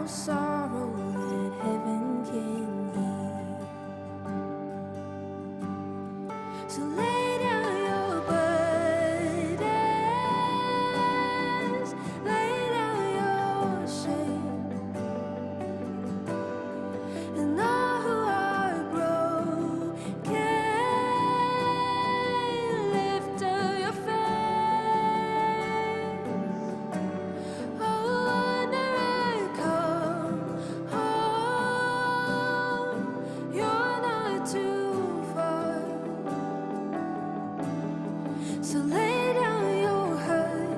sorrow that heaven can heal. So lay down your burdens, lay down your shame, and all who are broken, lift up your face. Oh, wanderer, come home. You're not too far. So lay down your hurt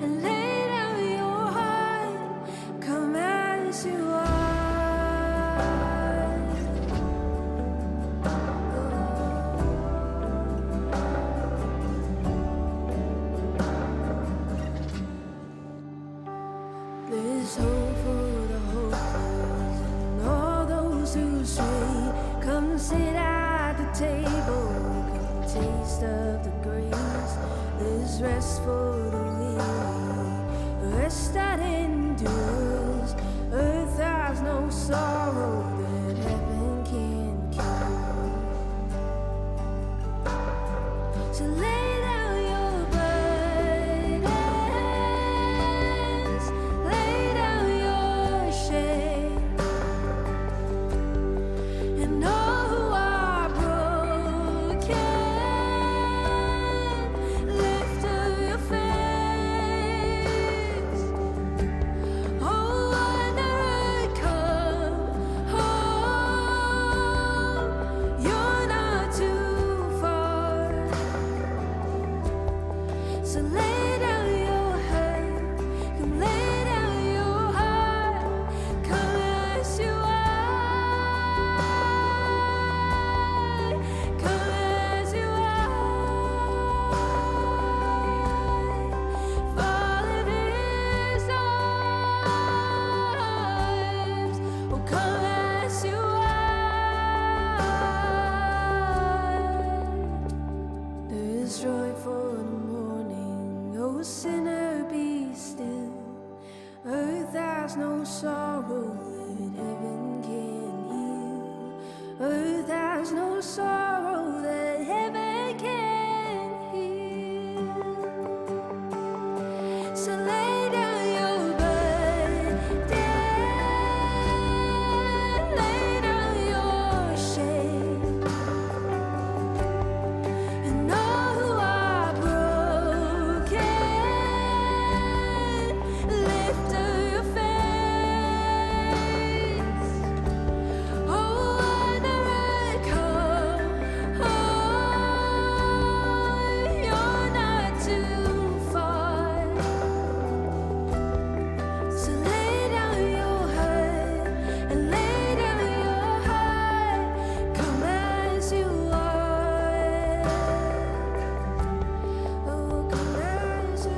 and lay down your heart. Come as you are. There's hope for the hopeless and all those who stray. Come sit at the table, come taste of the grace. There's rest for the weary, rest that endures. Earth has no sorrow that heaven can cure. So lay down your burdens, lay down your shame, and all who are broken, lift up your face. Oh, wanderer, come home. You're not too far. So lay down your hurt, come lay down your heart. Come as you are, come as you are. Fall in his arms. Oh, come as you are. There is joy for the morning, oh sinner, be still. Earth has no sorrow that heaven can heal. Earth has no sorrow that heaven can heal. So lay down your burden, lay down your shame, and all who are broken, lift up your face. Oh, wanderer, come home. You're not too far. So lay down your hurt and lay down your heart. Come as you are. Oh, come as you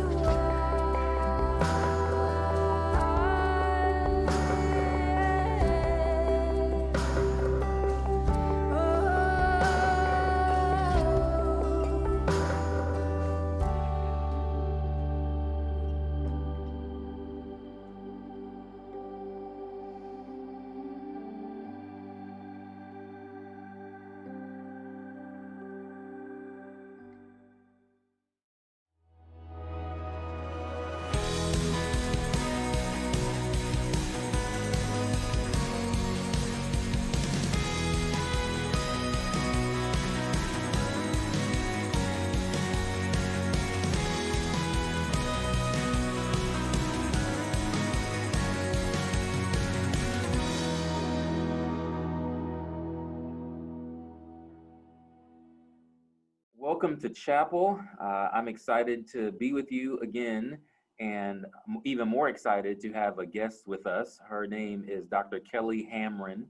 Welcome to Chapel. I'm excited to be with you again, and I'm even more excited to have a guest with us. Her name is Dr. Kelly Hamrin,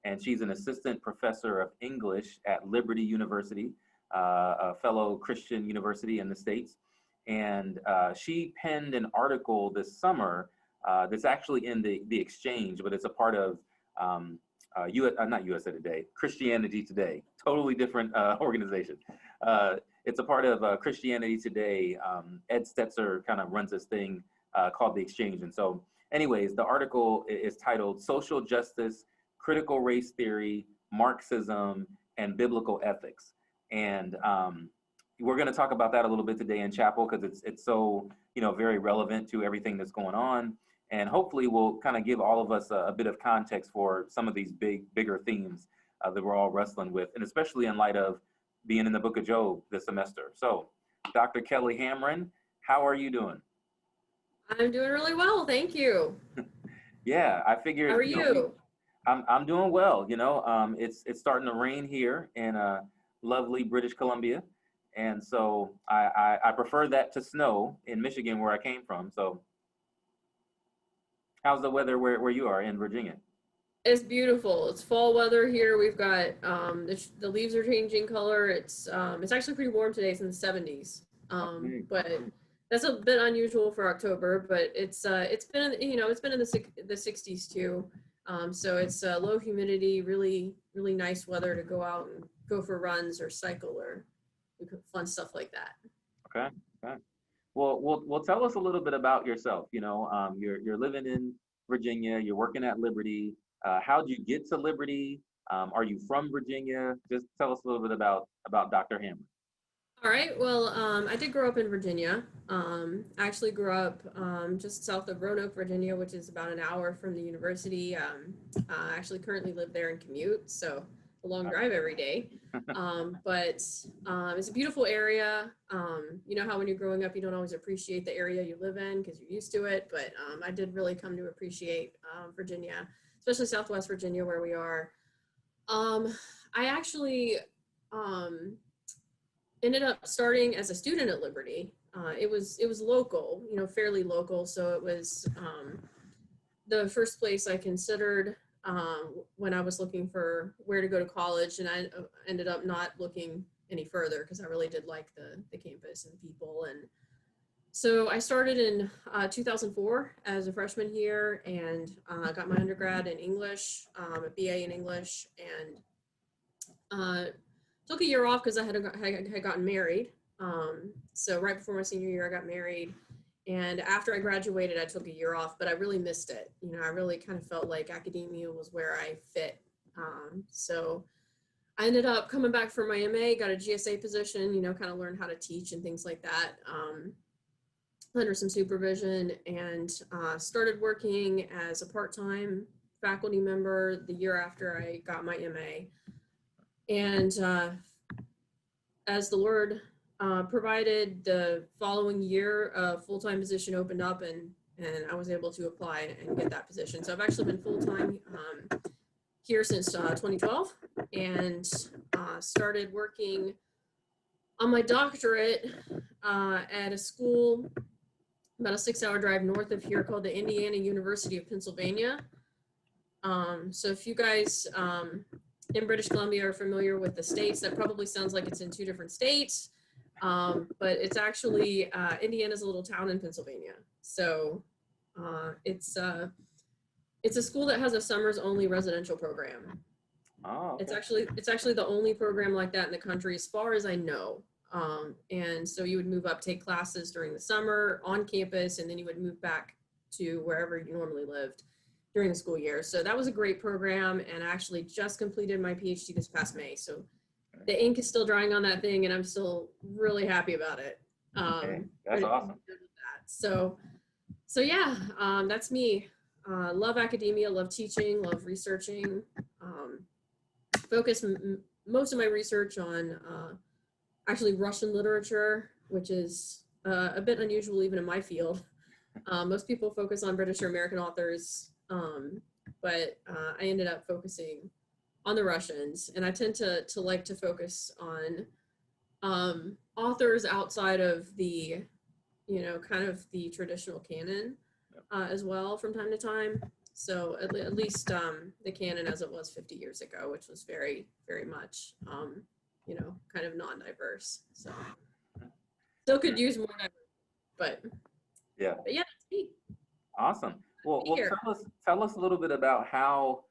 and she's an assistant professor of English at Liberty University, a fellow Christian university in the States. And she penned an article this summer that's actually in the Exchange, but it's a part of not USA Today, Christianity Today, totally different organization. It's a part of Christianity Today. Ed Stetzer kind of runs this thing called The Exchange. And so anyways, the article is titled Social Justice, Critical Race Theory, Marxism, and Biblical Ethics. And we're going to talk about that a little bit today in chapel because it's so, very relevant to everything that's going on. And hopefully we'll kind of give all of us a bit of context for some of these bigger themes that we're all wrestling with, and especially in light of being in the book of Job this semester. So, Dr. Kelly Hamrin, how are you doing? I'm doing really well, thank you. Yeah, I figured. How are you? I'm doing well. It's starting to rain here in lovely British Columbia, and so I prefer that to snow in Michigan, where I came from. So, how's the weather where you are in Virginia? It's beautiful. It's fall weather here. We've got the leaves are changing color. It's actually pretty warm today. It's in the 70s. But that's a bit unusual for October. But it's been it's been in the 60s too. So it's low humidity, really nice weather to go out and go for runs or cycle or fun stuff like that. Okay. Well, tell us a little bit about yourself. You're living in Virginia. You're working at Liberty. How'd you get to Liberty? Are you from Virginia? Just tell us a little bit about Dr. Hamrin. All right. Well, I did grow up in Virginia. I actually grew up just south of Roanoke, Virginia, which is about an hour from the university. I actually currently live there and commute, so a long drive every day. But it's a beautiful area. You know how when you're growing up, you don't always appreciate the area you live in because you're used to it. But I did really come to appreciate Virginia, especially Southwest Virginia, where we are. I actually ended up starting as a student at Liberty. It was local, fairly local. So it was the first place I considered when I was looking for where to go to college, and I ended up not looking any further because I really did like the campus and people. And so I started in 2004 as a freshman here, and got my undergrad in English, a BA in English, and took a year off because I had gotten married. So right before my senior year, I got married. And after I graduated, I took a year off, but I really missed it. I really kind of felt like academia was where I fit. So I ended up coming back for my MA, got a GSA position, kind of learned how to teach and things like that under some supervision, and started working as a part-time faculty member the year after I got my MA. And as the Lord provided, the following year, a full-time position opened up, and I was able to apply and get that position. So I've actually been full-time here since 2012, and started working on my doctorate at a school about a 6-hour drive north of here called the Indiana University of Pennsylvania. So if you guys in British Columbia are familiar with the states, that probably sounds like it's in 2 different states, but it's actually Indiana's a little town in Pennsylvania. So it's a school that has a summers only residential program. Oh, okay. It's actually the only program like that in the country, as far as I know. And so you would move up, take classes during the summer on campus, and then you would move back to wherever you normally lived during the school year. So that was a great program, and I actually just completed my PhD this past May. So the ink is still drying on that thing, and I'm still really happy about it. Okay. That's awesome. So yeah, that's me. Love academia, love teaching, love researching. Focus most of my research on actually Russian literature, which is a bit unusual even in my field. Most people focus on British or American authors, but I ended up focusing on the Russians, and I tend to like to focus on authors outside of the, kind of the traditional canon as well from time to time. So at least the canon as it was 50 years ago, which was very, very much, kind of non-diverse. So still could use more diverse, but yeah, that's me. Awesome. Well, tell us a little bit about how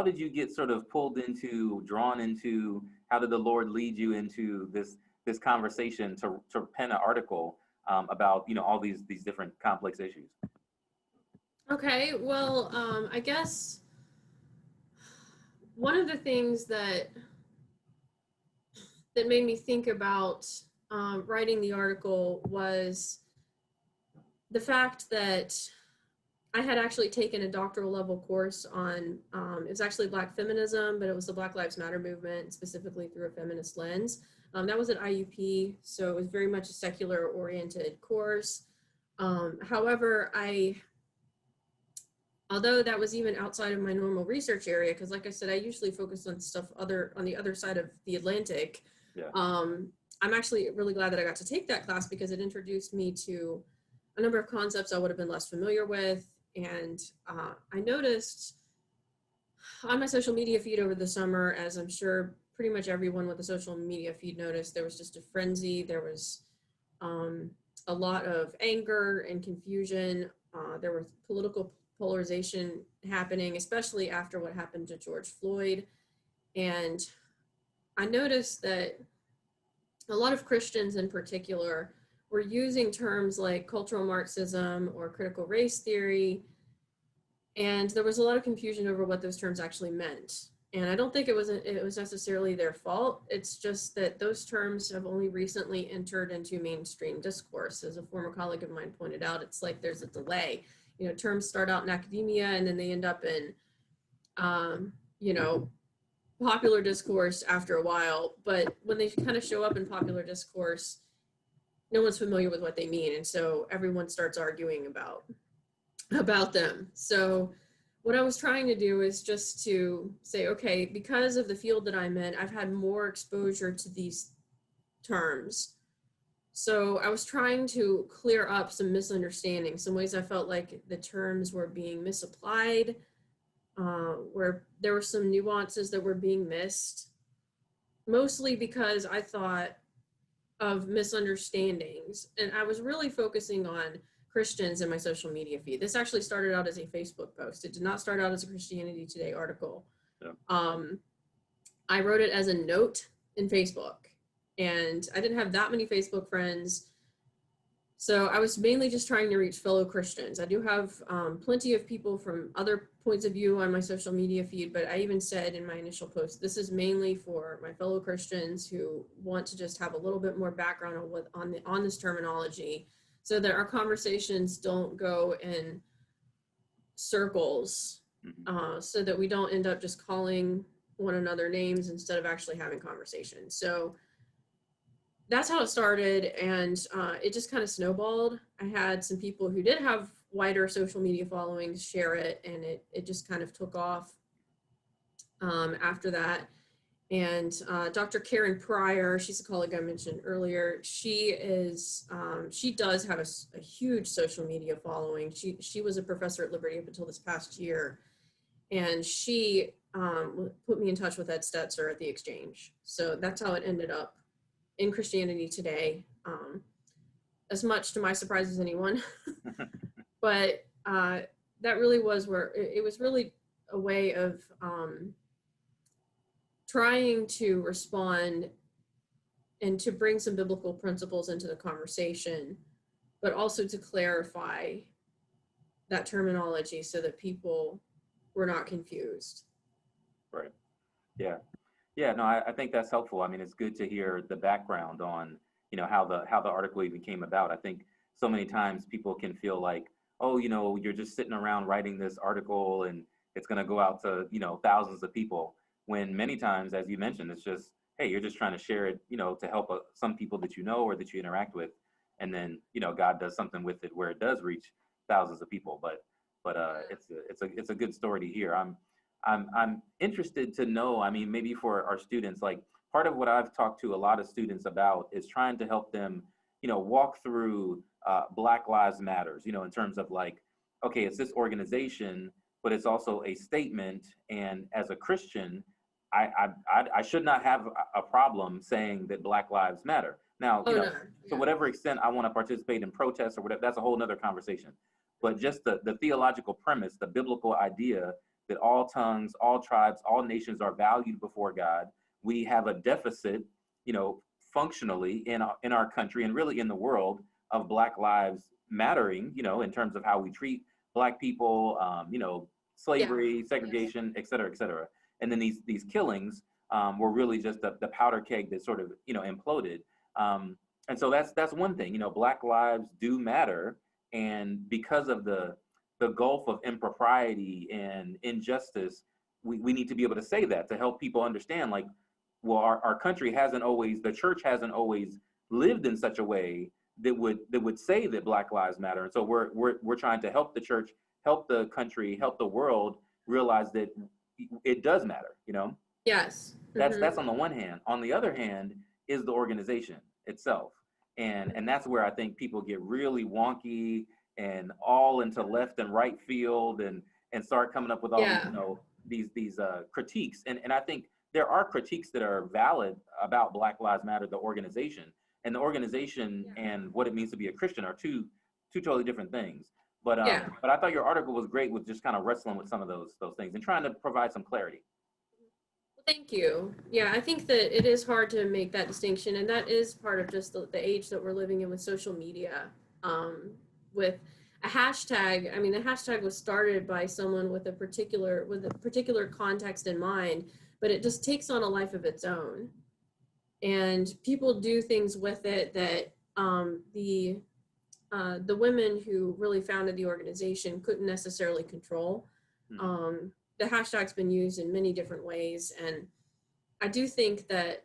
did you get sort of drawn into, how did the Lord lead you into this conversation to pen an article about, all these different complex issues? Okay, well, I guess one of the things that made me think about writing the article was the fact that I had actually taken a doctoral level course on, it was actually Black feminism, but it was the Black Lives Matter movement, specifically through a feminist lens. That was at IUP, so it was very much a secular oriented course. However, although that was even outside of my normal research area, because like I said, I usually focus on stuff on the other side of the Atlantic. Yeah. I'm actually really glad that I got to take that class because it introduced me to a number of concepts I would have been less familiar with. And I noticed on my social media feed over the summer, as I'm sure pretty much everyone with a social media feed noticed, there was just a frenzy. There was a lot of anger and confusion. There was political polarization happening, especially after what happened to George Floyd. And I noticed that a lot of Christians in particular were using terms like cultural Marxism or critical race theory. And there was a lot of confusion over what those terms actually meant. And I don't think it was necessarily their fault. It's just that those terms have only recently entered into mainstream discourse. As a former colleague of mine pointed out, it's like there's a delay. You know, terms start out in academia and then they end up in, you know, popular discourse after a while. But when they kind of show up in popular discourse, no one's familiar with what they mean. And so everyone starts arguing about them. So what I was trying to do is just to say, okay, because of the field that I'm in, I've had more exposure to these terms. So I was trying to clear up some misunderstandings, some ways I felt like the terms were being misapplied, where there were some nuances that were being missed, mostly because I thought of misunderstandings. And I was really focusing on Christians in my social media feed. This actually started out as a Facebook post. It did not start out as a Christianity Today article. Yeah. I wrote it as a note in Facebook, and I didn't have that many Facebook friends. So I was mainly just trying to reach fellow Christians. I do have plenty of people from other points of view on my social media feed, but I even said in my initial post, this is mainly for my fellow Christians who want to just have a little bit more background on this terminology, so that our conversations don't go in circles, so that we don't end up just calling one another names instead of actually having conversations. So that's how it started, and it just kind of snowballed. I had some people who did have wider social media followings share it, and it just kind of took off after that. And Dr. Karen Pryor, she's a colleague I mentioned earlier. She does have a huge social media following. She was a professor at Liberty up until this past year, and she put me in touch with Ed Stetzer at the Exchange. So that's how it ended up in Christianity Today, as much to my surprise as anyone. But that really was where it was really a way of trying to respond and to bring some biblical principles into the conversation, but also to clarify that terminology so that people were not confused. Right. Yeah. Yeah, no, I think that's helpful. I mean, it's good to hear the background on, you know, how the article even came about. I think so many times people can feel like, oh, you know, you're just sitting around writing this article and it's going to go out to, you know, thousands of people, when many times, as you mentioned, it's just, hey, you're just trying to share it, you know, to help some people that you know or that you interact with. And then, you know, God does something with it where it does reach thousands of people. But it's a good story to hear. I'm interested to know, I mean, maybe for our students, like part of what I've talked to a lot of students about is trying to help them, you know, walk through Black Lives Matters, you know, in terms of like, okay, it's this organization, but it's also a statement. And as a Christian, I should not have a problem saying that Black Lives Matter. Now, you know, to whatever extent I want to participate in protests or whatever, that's a whole nother conversation. But just the theological premise, the biblical idea that all tongues, all tribes, all nations are valued before God. We have a deficit, you know, functionally in our country and really in the world of Black lives mattering, you know, in terms of how we treat Black people, slavery, Yes. segregation, et cetera, et cetera. And then these killings were really just the powder keg that sort of, imploded. And so that's one thing, Black lives do matter. And because of the gulf of impropriety and injustice, we need to be able to say that to help people understand, like, well, our country hasn't always, the church hasn't always lived in such a way that would say that Black lives matter. And so we're trying to help the church, help the country, help the world realize that it does matter, Yes. That's on the one hand. On the other hand is the organization itself. And that's where I think people get really wonky and all into left and right field and start coming up with all these critiques. And I think there are critiques that are valid about Black Lives Matter, the organization. And the organization and what it means to be a Christian are two totally different things. But I thought your article was great with just kind of wrestling with some of those things and trying to provide some clarity. Thank you. Yeah, I think that it is hard to make that distinction, and that is part of just the age that we're living in with social media. With a hashtag, I mean, the hashtag was started by someone with a particular context in mind, but it just takes on a life of its own, and people do things with it that the women who really founded the organization couldn't necessarily control. The hashtag's been used in many different ways. And I do think that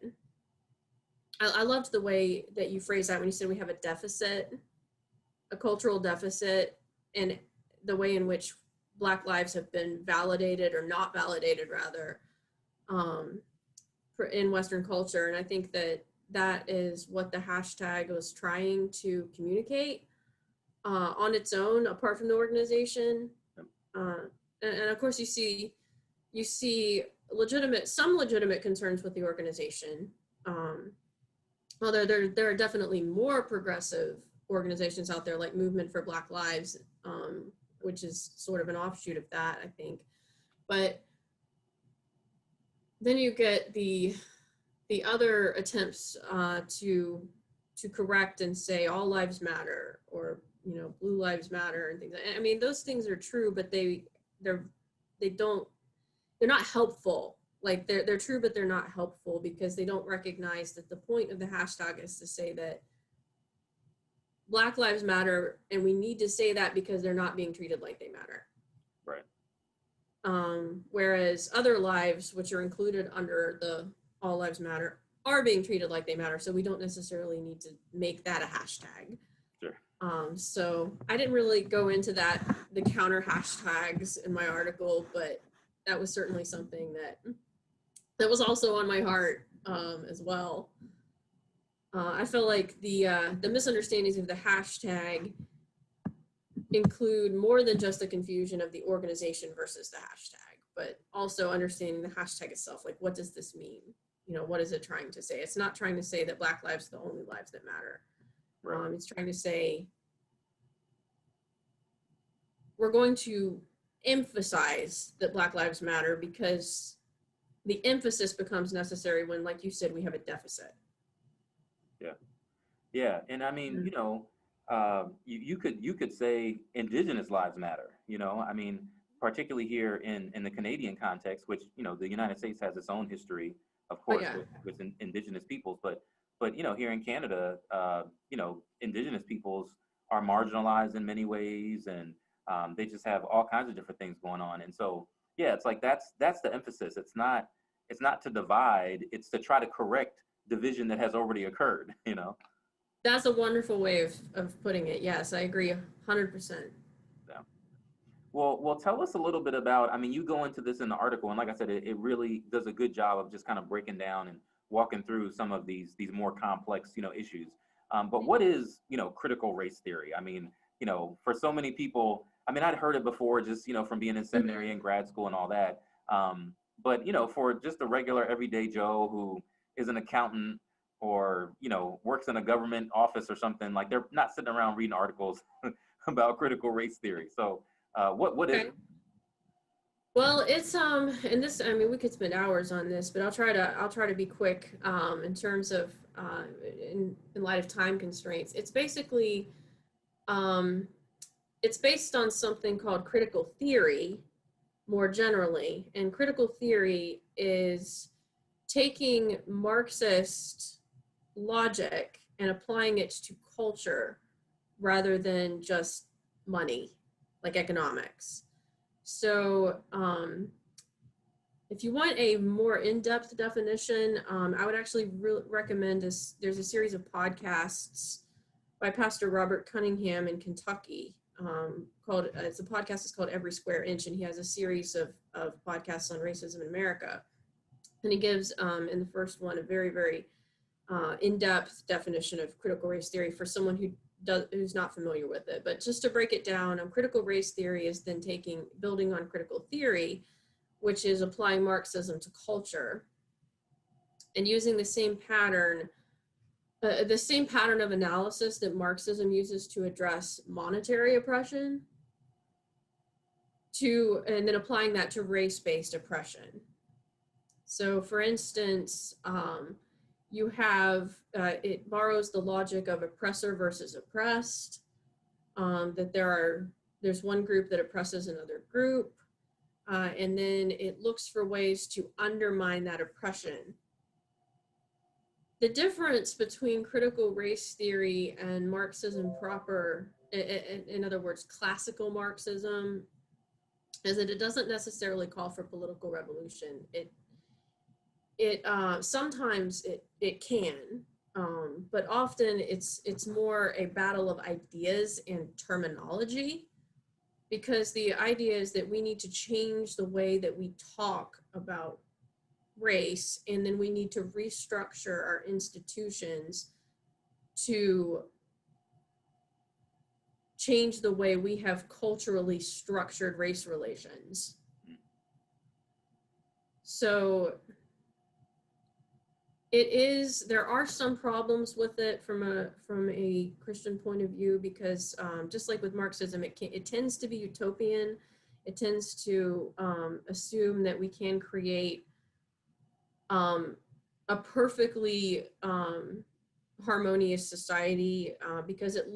I loved the way that you phrased that when you said we have a deficit, a cultural deficit, and the way in which Black lives have been validated or not validated, rather, in Western culture. And I think that is what the hashtag was trying to communicate on its own, apart from the organization. And of course, you see some legitimate concerns with the organization. Although there are definitely more progressive organizations out there, like Movement for Black Lives, which is sort of an offshoot of that, I think. But then you get the other attempts to correct and say all lives matter, or blue lives matter, and things. I mean, those things are true, but they're not helpful. Like they're true, but they're not helpful because they don't recognize that the point of the hashtag is to say that Black lives matter, and we need to say that because they're not being treated like they matter. Right. Whereas other lives, which are included under the all lives matter, are being treated like they matter. So we don't necessarily need to make that a hashtag. Sure. So I didn't really go into the counter hashtags in my article, but that was certainly something that was also on my heart as well. I feel like the misunderstandings of the hashtag include more than just the confusion of the organization versus the hashtag, but also understanding the hashtag itself. Like, what does this mean? What is it trying to say? It's not trying to say that Black lives are the only lives that matter. Right. It's trying to say we're going to emphasize that Black lives matter because the emphasis becomes necessary when, like you said, we have a deficit. Yeah. And I mean, you could say Indigenous lives matter, I mean, particularly here in the Canadian context, which, the United States has its own history, of course, with Indigenous peoples, but here in Canada, Indigenous peoples are marginalized in many ways, and they just have all kinds of different things going on. And so, yeah, it's like that's the emphasis. It's not to divide, it's to try to correct division that has already occurred, That's a wonderful way of putting it. Yes, I agree 100%. Yeah. Well, tell us a little bit about, I mean, you go into this in the article, and like I said, it really does a good job of just kind of breaking down and walking through some of these more complex, issues. But what is, critical race theory? I mean, for so many people, I mean, I'd heard it before just, from being in seminary and grad school and all that. But, for just a regular everyday Joe who is an accountant or, works in a government office or something, like they're not sitting around reading articles about critical race theory. So what is it? Well, it's and this, I mean, we could spend hours on this, but I'll try to be quick in terms of in light of time constraints. It's basically it's based on something called critical theory more generally. And critical theory is taking Marxist logic and applying it to culture rather than just money, like economics. So if you want a more in-depth definition, I would actually recommend this. There's a series of podcasts by Pastor Robert Cunningham in Kentucky called, it's a podcast is called Every Square Inch, and he has a series of podcasts on racism in America. And he gives, in the first one, a very, very in-depth definition of critical race theory for someone who's not familiar with it. But just to break it down, critical race theory is then building on critical theory, which is applying Marxism to culture and using the same pattern of analysis that Marxism uses to address monetary oppression, and then applying that to race-based oppression. So for instance, you have, it borrows the logic of oppressor versus oppressed, that there's one group that oppresses another group, and then it looks for ways to undermine that oppression. The difference between critical race theory and Marxism proper, in other words, classical Marxism, is that it doesn't necessarily call for political revolution. Sometimes it can, but often it's more a battle of ideas and terminology, because the idea is that we need to change the way that we talk about race, and then we need to restructure our institutions to change the way we have culturally structured race relations. So there are some problems with it from a Christian point of view, because just like with Marxism, it tends to be utopian. It tends to assume that we can create a perfectly harmonious society, because it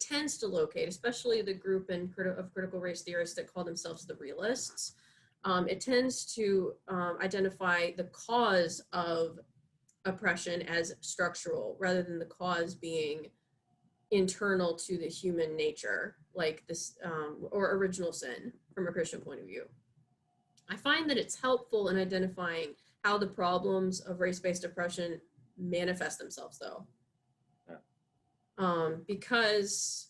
tends to locate, especially the group of critical race theorists that call themselves the realists. It tends to identify the cause of oppression as structural, rather than the cause being internal to the human nature, like this, or original sin from a Christian point of view. I find that it's helpful in identifying how the problems of race-based oppression manifest themselves, though. Yeah. Because,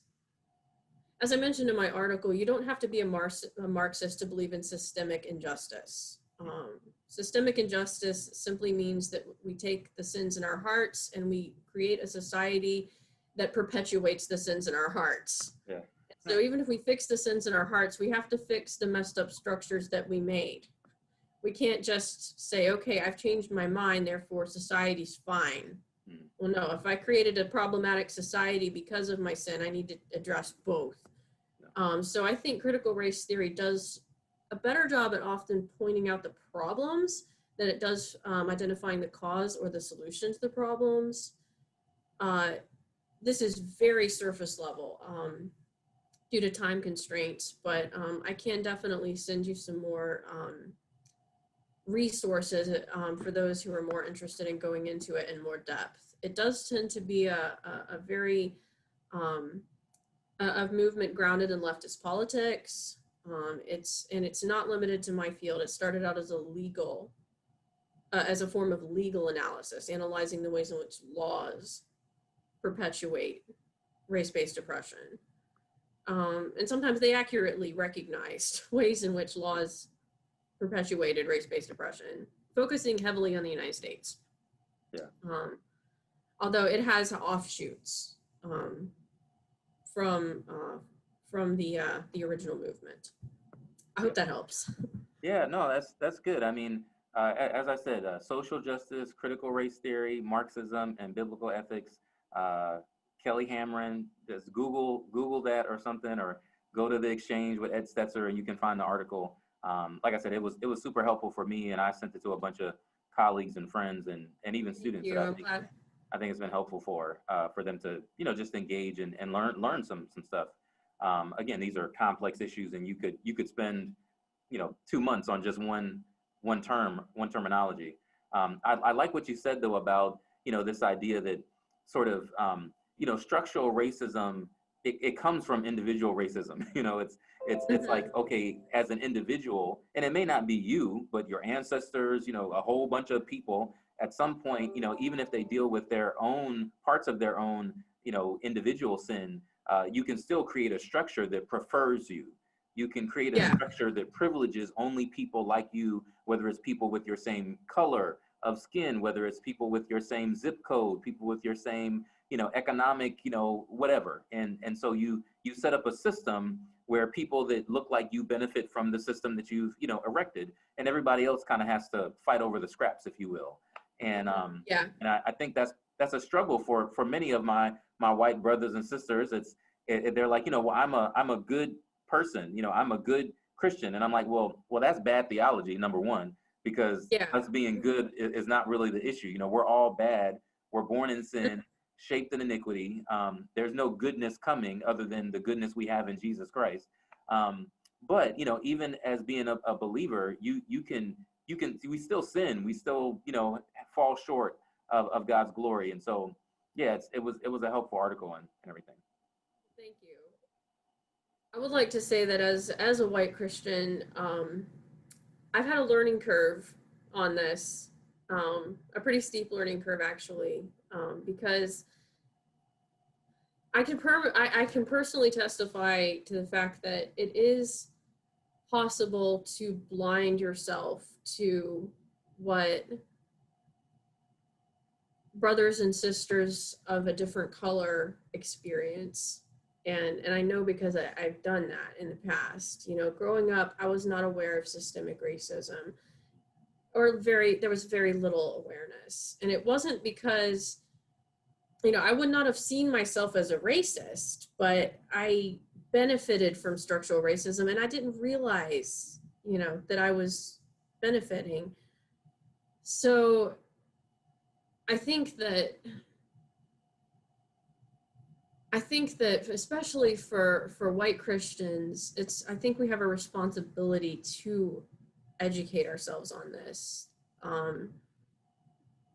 as I mentioned in my article, you don't have to be a Marxist to believe in systemic injustice. Systemic injustice simply means that we take the sins in our hearts and we create a society that perpetuates the sins in our hearts. Yeah. So even if we fix the sins in our hearts, we have to fix the messed up structures that we made. We can't just say, okay, I've changed my mind, therefore society's fine. Well, no, if I created a problematic society because of my sin, I need to address both. So I think critical race theory does a better job at often pointing out the problems than it does identifying the cause or the solution to the problems. This is very surface level due to time constraints, but I can definitely send you some more resources for those who are more interested in going into it in more depth. It does tend to be a very a movement grounded in leftist politics. It's not limited to my field. It started out as a form of legal analysis, analyzing the ways in which laws perpetuate race-based oppression. And sometimes they accurately recognized ways in which laws perpetuated race-based oppression, focusing heavily on the United States. Yeah. Although it has offshoots from the original movement. I hope that helps. Yeah, no, that's good. I mean, as I said, social justice, critical race theory, Marxism, and biblical ethics. Kelly Hamrin, just Google that or something, or go to the exchange with Ed Stetzer and you can find the article. Like I said, it was super helpful for me, and I sent it to a bunch of colleagues and friends and even students. That I think it's been helpful for them to just engage and learn some stuff. Again, these are complex issues, and you could spend 2 months on just one terminology. I like what you said though about this idea that sort of structural racism, it comes from individual racism. It's like, okay, as an individual, and it may not be you, but your ancestors, a whole bunch of people at some point, even if they deal with their own parts of their own individual sin, you can still create a structure that prefers you. You can create a structure that privileges only people like you, whether it's people with your same color of skin, whether it's people with your same zip code, people with your same, economic, whatever. And so you set up a system where people that look like you benefit from the system that you've, erected, and everybody else kind of has to fight over the scraps, if you will. And and I think that's a struggle for many of my white brothers and sisters. They're like, well, I'm a good person, I'm a good Christian, and I'm like, well, that's bad theology, number one, because us being good is not really the issue. We're all bad. We're born in sin, shaped in iniquity. There's no goodness coming other than the goodness we have in Jesus Christ. But even as being a believer, we still sin. We still fall short of God's glory. And so it was a helpful article and everything. Thank you. I would like to say that as a white Christian, I've had a learning curve on this, a pretty steep learning curve actually, because I can personally testify to the fact that it is possible to blind yourself to what brothers and sisters of a different color experience. And I know because I've done that in the past. Growing up, I was not aware of systemic racism, or there was very little awareness. And it wasn't because, I would not have seen myself as a racist, but I benefited from structural racism, and I didn't realize, that I was benefiting. So I think that especially for white Christians, I think we have a responsibility to educate ourselves on this.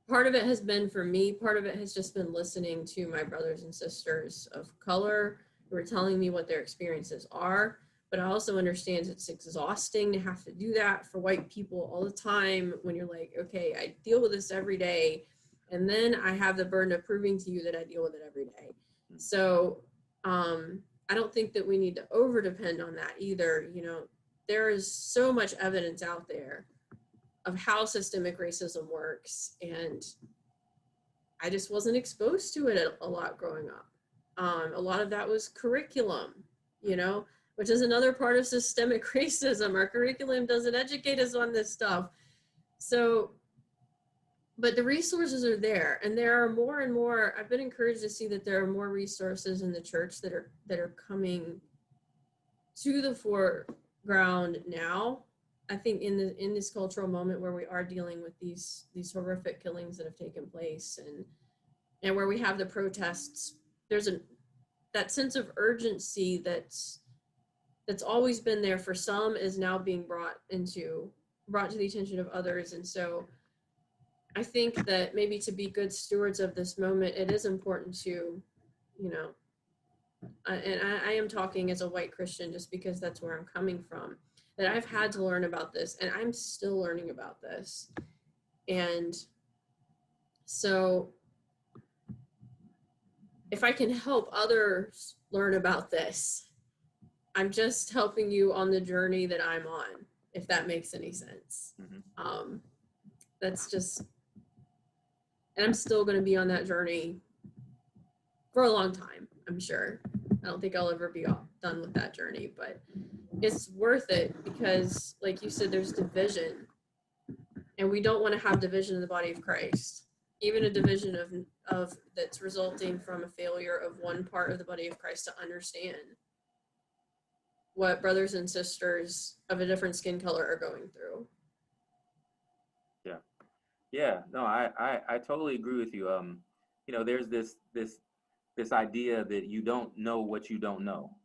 Part of it has been for me, part of it has just been listening to my brothers and sisters of color who are telling me what their experiences are. But I also understand it's exhausting to have to do that for white people all the time when you're like, okay, I deal with this every day, and then I have the burden of proving to you that I deal with it every day. So I don't think that we need to over depend on that either. There is so much evidence out there of how systemic racism works, and I just wasn't exposed to it a lot growing up. A lot of that was curriculum, which is another part of systemic racism. Our curriculum doesn't educate us on this stuff. So, but the resources are there, and there are more and more. I've been encouraged to see that there are more resources in the church that are coming to the foreground now. I think in this cultural moment where we are dealing with these horrific killings that have taken place, and where we have the protests, there's that sense of urgency that's always been there for some is now being brought to the attention of others. And so I think that maybe to be good stewards of this moment, it is important to, and I am talking as a white Christian just because that's where I'm coming from, that I've had to learn about this, and I'm still learning about this. And so if I can help others learn about this, I'm just helping you on the journey that I'm on, if that makes any sense. Mm-hmm. That's just, and I'm still going to be on that journey for a long time, I'm sure. I don't think I'll ever be done with that journey, but it's worth it because, like you said, there's division, and we don't want to have division in the body of Christ. Even a division of that's resulting from a failure of one part of the body of Christ to understand what brothers and sisters of a different skin color are going through. Yeah, no, I totally agree with you. There's this idea that you don't know what you don't know.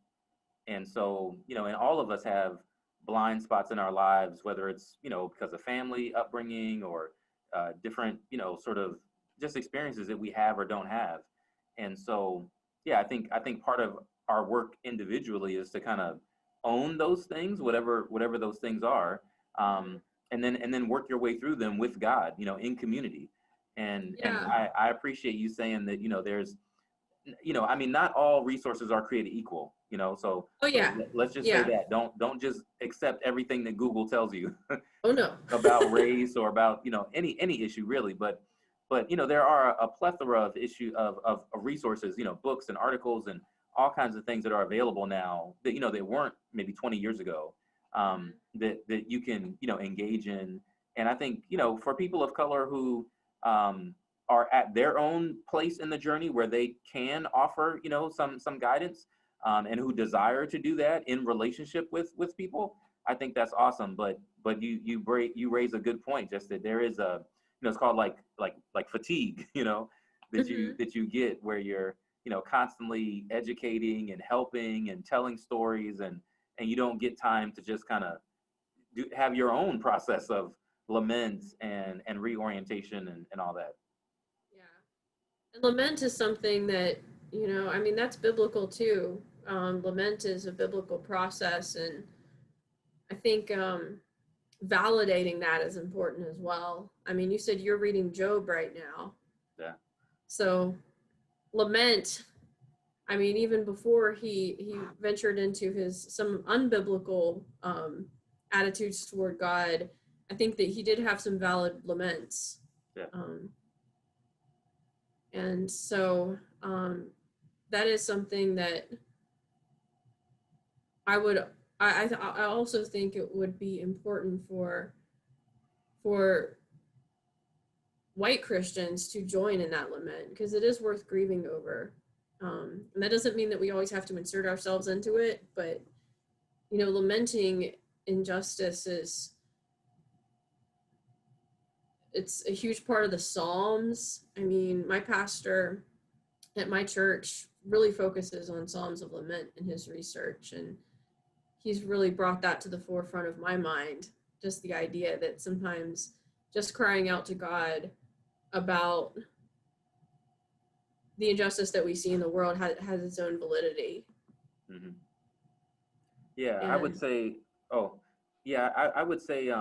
And so, and all of us have blind spots in our lives, whether it's, because of family upbringing or different, sort of just experiences that we have or don't have. And so, yeah, I think part of our work individually is to kind of own those things, whatever those things are, and then work your way through them with God, in community. And Yeah. I appreciate you saying that, there's, I mean, not all resources are created equal, so Oh yeah. let's just say Yeah. that don't just accept everything that Google tells you Oh no. about race or about, any issue really, but there are a plethora of of resources, books and articles and all kinds of things that are available now that, they weren't maybe 20 years ago, that you can, engage in. And I think, for people of color who, are at their own place in the journey where they can offer, some guidance, and who desire to do that in relationship with people, I think that's awesome. But you raise a good point, just that there is a, it's called like fatigue, that you get where you're, constantly educating and helping and telling stories, and you don't get time to just kind of have your own process of lament and reorientation and all that. Yeah. And lament is something that, I mean, that's biblical too. Lament is a biblical process. And I think validating that is important as well. I mean, you said you're reading Job right now. Yeah. So lament, I mean, even before he ventured into some unbiblical attitudes toward God, I think that he did have some valid laments. Yeah. And so that is something that I also think it would be important for white Christians to join in that lament, because it is worth grieving over. And that doesn't mean that we always have to insert ourselves into it, but lamenting injustice it's a huge part of the Psalms. I mean, my pastor at my church really focuses on Psalms of Lament in his research, and he's really brought that to the forefront of my mind. Just the idea that sometimes just crying out to God about the injustice that we see in the world has its own validity. Mm-hmm. Yeah, And I would say, I would say,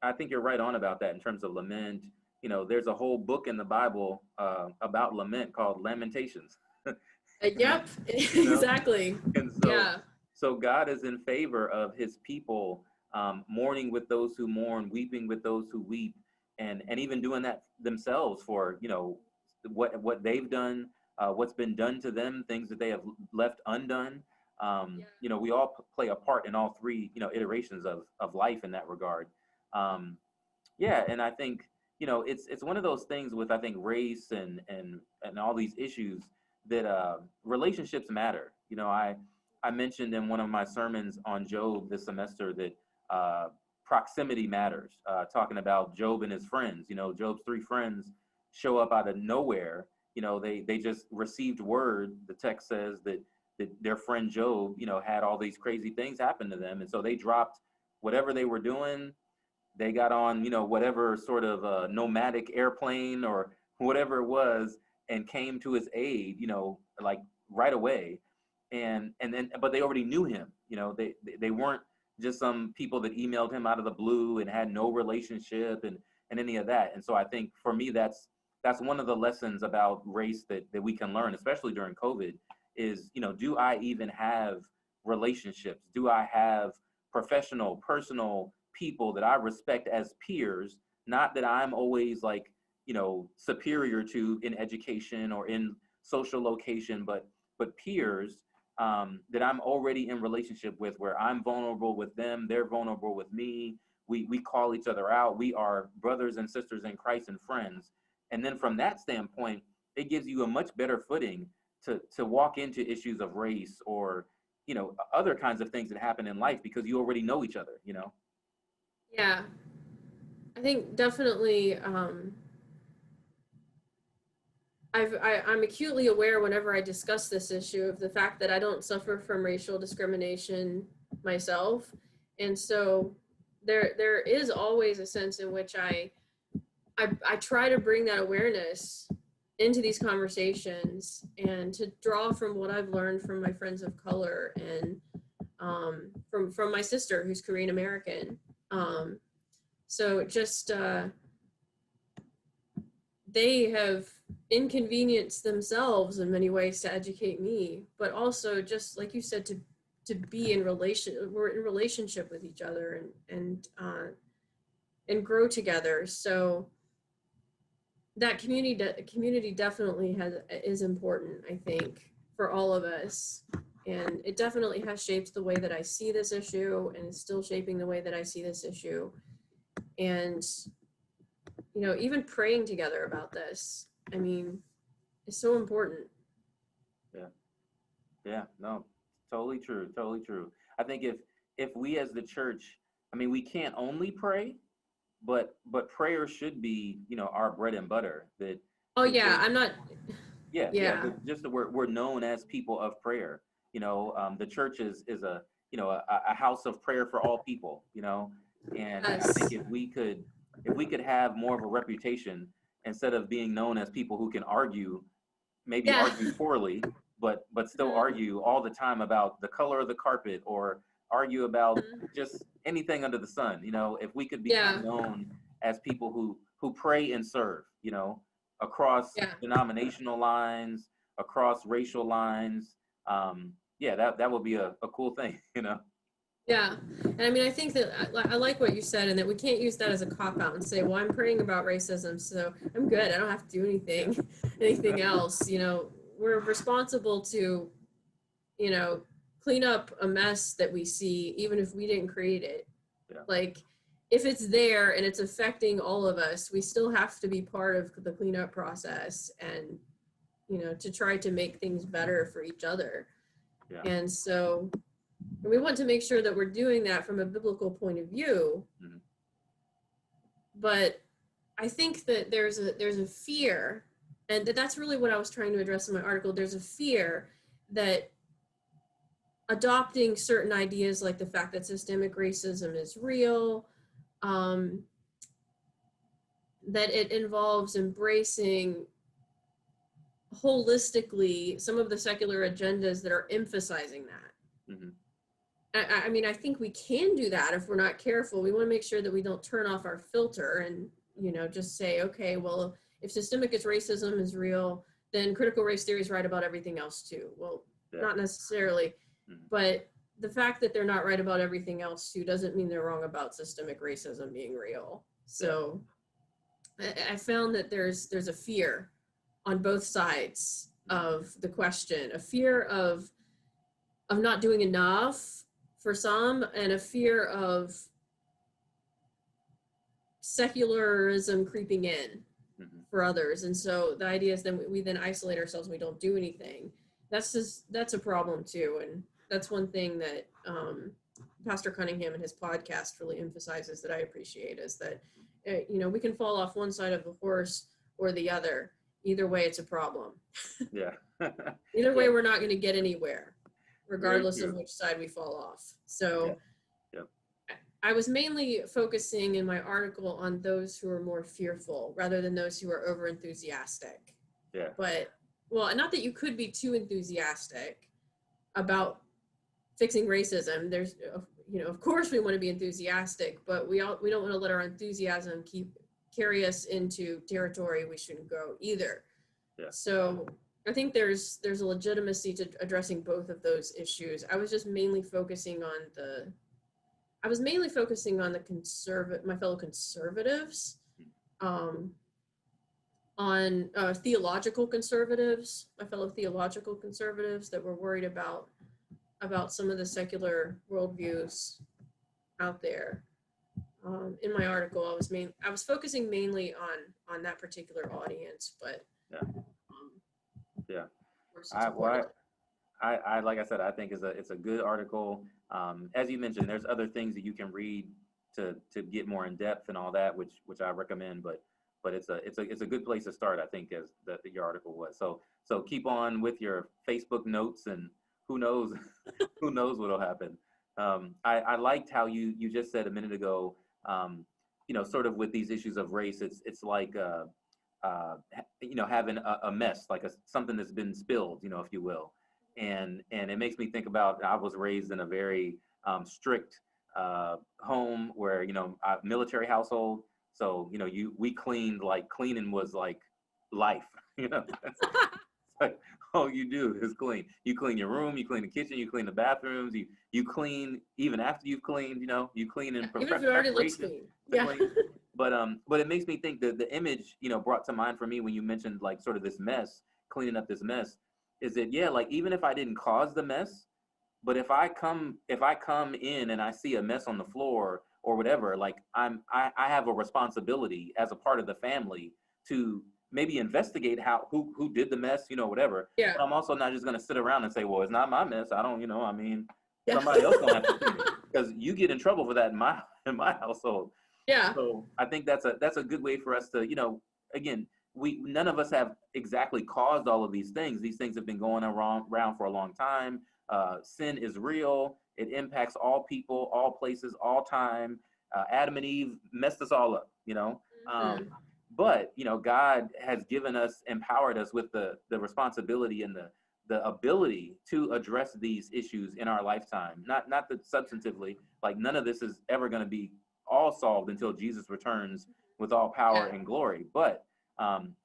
I think you're right on about that in terms of lament. There's a whole book in the Bible about lament called Lamentations. yep, exactly. And so, Yeah. so God is in favor of his people, mourning with those who mourn, weeping with those who weep, and even doing that themselves for, what they've done, what's been done to them, things that they have left undone. We all play a part in all three, iterations of life in that regard. And I think, it's one of those things with, I think, race and all these issues that relationships matter. I mentioned in one of my sermons on Job this semester that proximity matters, talking about Job and his friends. Job's three friends show up out of nowhere. They just received word, the text says, that their friend Job, had all these crazy things happen to them. And so they dropped whatever they were doing. They got on, whatever sort of nomadic airplane or whatever it was, and came to his aid, like right away. And then, but they already knew him. They weren't just some people that emailed him out of the blue and had no relationship and any of that. And so I think for me, that's one of the lessons about race that we can learn, especially during COVID, is, do I even have relationships? Do I have professional, personal people that I respect as peers? Not that I'm always like, superior to in education or in social location, but peers that I'm already in relationship with, where I'm vulnerable with them, they're vulnerable with me. We call each other out. We are brothers and sisters in Christ and friends. And then from that standpoint, it gives you a much better footing to walk into issues of race or, other kinds of things that happen in life, because you already know each other, Yeah. I think definitely, I'm acutely aware whenever I discuss this issue of the fact that I don't suffer from racial discrimination myself. And so there is always a sense in which I try to bring that awareness into these conversations and to draw from what I've learned from my friends of color and from my sister who's Korean American. So just they have inconvenienced themselves in many ways to educate me, but also just like you said, to be in relationship with each other and grow together. So that community definitely is important, I think, for all of us. And it definitely has shaped the way that I see this issue, and is still shaping the way that I see this issue. And, you know, even praying together about this, I mean, it's so important. Yeah, no, totally true, totally true. I think if we as the church, I mean, we can't only pray, but prayer should be, you know, our bread and butter. That Oh yeah, I'm not. yeah. Just that we're known as people of prayer. You know, the church is a, you know, a house of prayer for all people. You know, and I think if we could have more of a reputation, instead of being known as people who can argue, maybe argue poorly, but still argue all the time about the color of the carpet, or argue about just anything under the sun. You know, if we could become known as people who pray and serve, you know, across denominational lines, across racial lines, that would be a cool thing, you know. Yeah, and I mean, I think that I like what you said, and that we can't use that as a cop-out and say, well, I'm praying about racism, so I'm good, I don't have to do anything else. You know, we're responsible to, you know, clean up a mess that we see, even if we didn't create it. Like, if it's there and it's affecting all of us, we still have to be part of the cleanup process, and, you know, to try to make things better for each other. And so we want to make sure that we're doing that from a biblical point of view. But I think that there's a fear, and that's really what I was trying to address in my article. There's a fear that adopting certain ideas, like the fact that systemic racism is real, that it involves embracing holistically some of the secular agendas that are emphasizing that. I mean, I think we can do that if we're not careful. We want to make sure that we don't turn off our filter and, you know, just say, okay, well, if systemic racism is real, then critical race theory is right about everything else too. Well, not necessarily, but the fact that they're not right about everything else too doesn't mean they're wrong about systemic racism being real. So I found that there's a fear on both sides of the question, a fear of not doing enough for some, and a fear of secularism creeping in for others. And so the idea is then we then isolate ourselves and we don't do anything. That's a problem too. And that's one thing that Pastor Cunningham in his podcast really emphasizes that I appreciate, is that, you know, we can fall off one side of the horse or the other. Either way, it's a problem. Either way, we're not going to get anywhere, regardless of which side we fall off. So I was mainly focusing in my article on those who are more fearful rather than those who are over enthusiastic. But, well, not that you could be too enthusiastic about fixing racism. There's, you know, of course we want to be enthusiastic, but we don't want to let our enthusiasm carry us into territory we shouldn't go either. So I think there's a legitimacy to addressing both of those issues. I was just mainly focusing on my fellow conservatives, on theological conservatives, my fellow theological conservatives that were worried about some of the secular worldviews out there. In my article, I was focusing mainly on that particular audience, but I like I said, I think it's a good article. As you mentioned, there's other things that you can read to get more in depth and all that, which I recommend. But but it's a good place to start, I think, as your article was. So keep on with your Facebook notes, and who knows, who knows what'll happen. I liked how you just said a minute ago, sort of with these issues of race, it's like, having a mess, like something that's been spilled, if you will. And it makes me think about, I was raised in a very strict home where, a military household. So, we cleaned, like cleaning was like life, It's like, all you do is clean. You clean your room, you clean the kitchen, you clean the bathrooms, you clean even after you've cleaned, you clean in Even if it already looks clean. Yeah. clean. But it makes me think that the image, brought to mind for me when you mentioned like sort of this mess, cleaning up this mess, is that, yeah, like even if I didn't cause the mess, but if I come in and I see a mess on the floor or whatever, like I have a responsibility as a part of the family to maybe investigate who did the mess, whatever. Yeah. But I'm also not just going to sit around and say, well, it's not my mess. I don't, Yeah. somebody else gonna have to clean it, because you get in trouble for that in my household. Yeah. So I think that's a good way for us to, again, none of us have exactly caused all of these things. These things have been going around for a long time. Sin is real. It impacts all people, all places, all time. Adam and Eve messed us all up, but God has empowered us with the responsibility and the ability to address these issues in our lifetime. Not that substantively, like none of this is ever going to be all solved until Jesus returns with all power and glory. But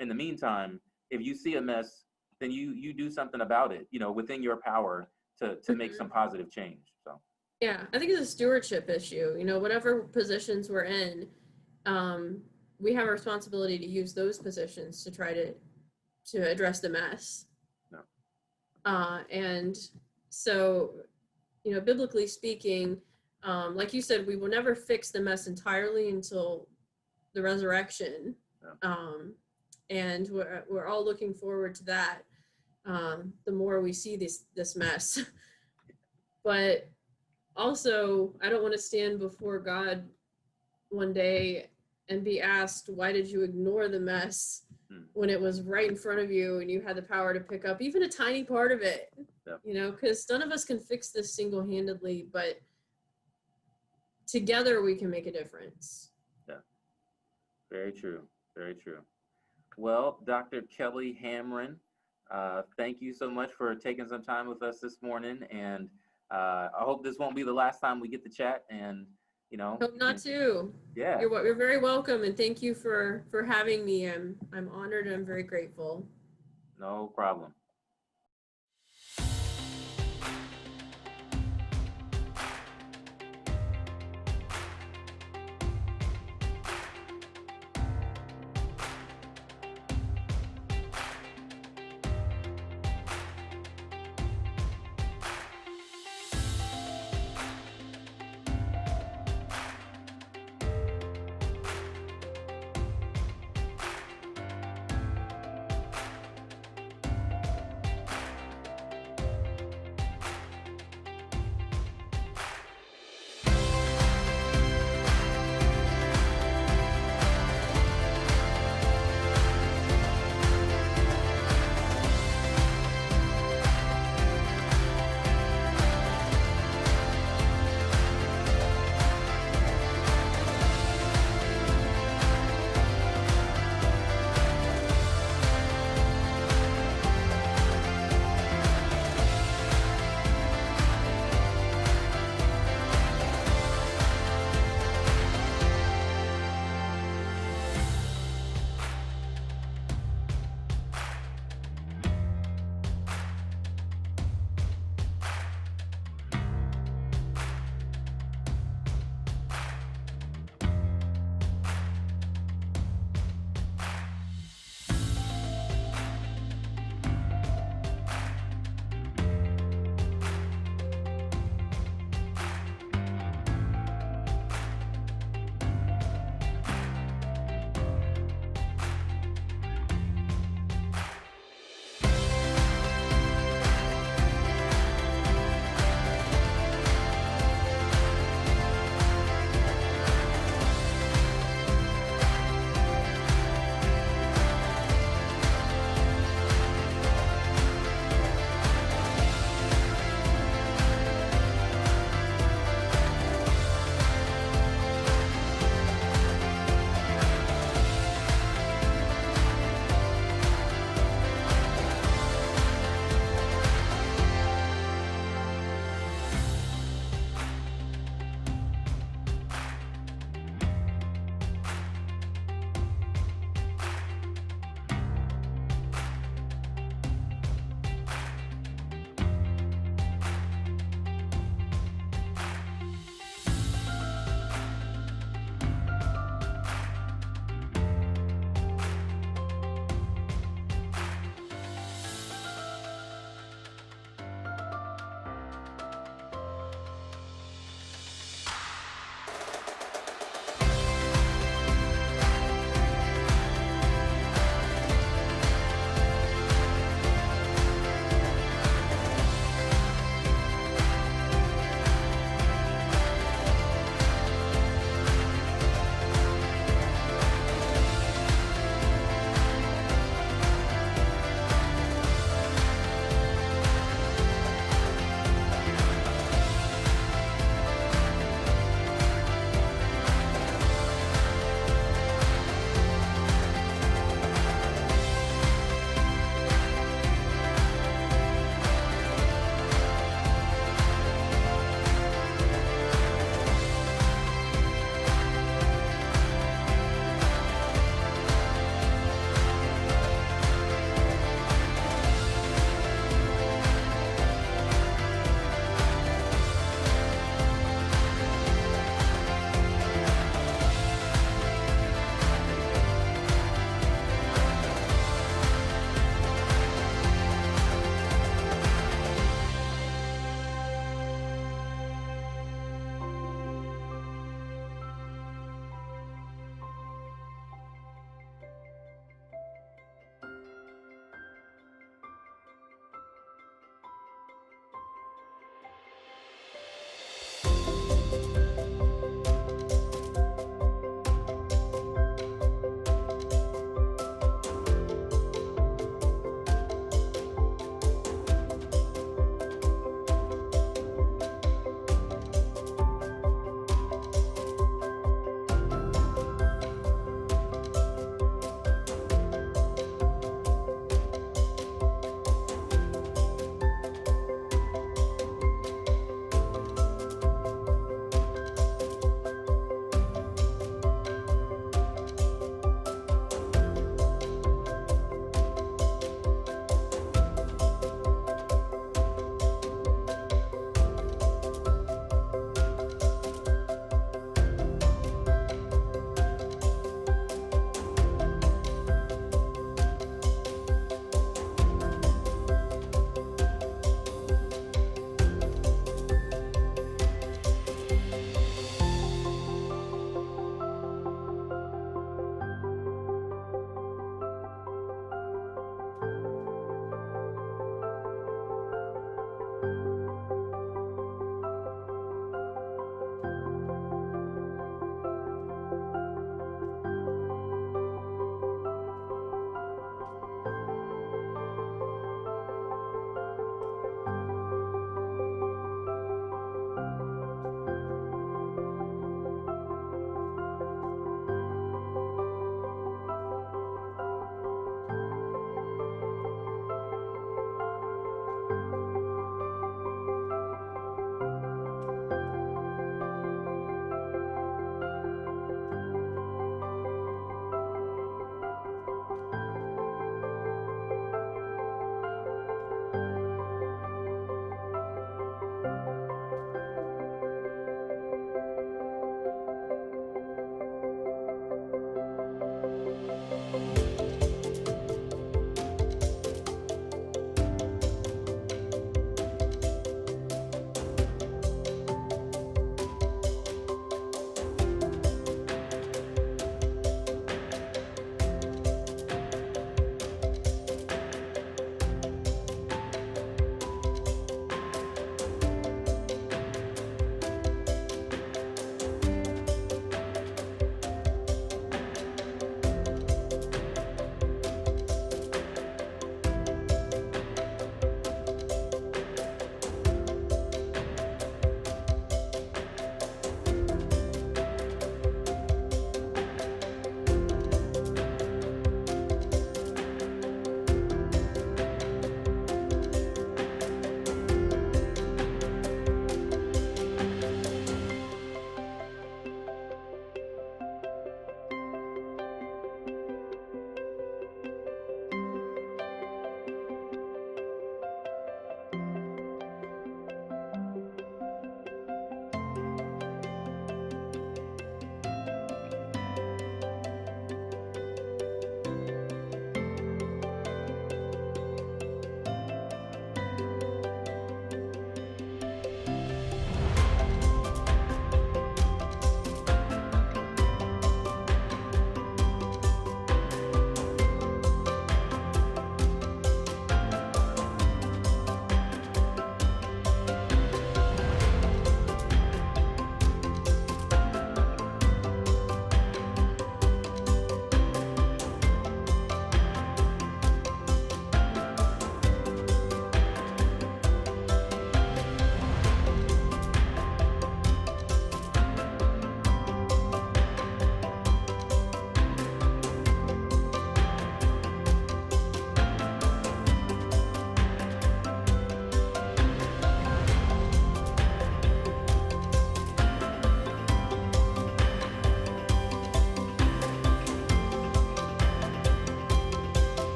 in the meantime, if you see a mess, then you do something about it, within your power to make some positive change. So yeah, I think it's a stewardship issue. Whatever positions we're in, we have a responsibility to use those positions to try to address the mess. No. And so, biblically speaking, like you said, we will never fix the mess entirely until the resurrection. Yeah. And we're all looking forward to that. The more we see this mess, but also I don't want to stand before God one day and be asked, why did you ignore the mess when it was right in front of you and you had the power to pick up even a tiny part of it? Yeah. Because none of us can fix this single-handedly, but together we can make a difference. Yeah, very true, very true. Well, Dr. Kelly Hamrin, thank you so much for taking some time with us this morning, and I hope this won't be the last time we get to chat. And Hope not to. Yeah, you're very welcome, and thank you for having me. I'm honored and I'm very grateful. no problem.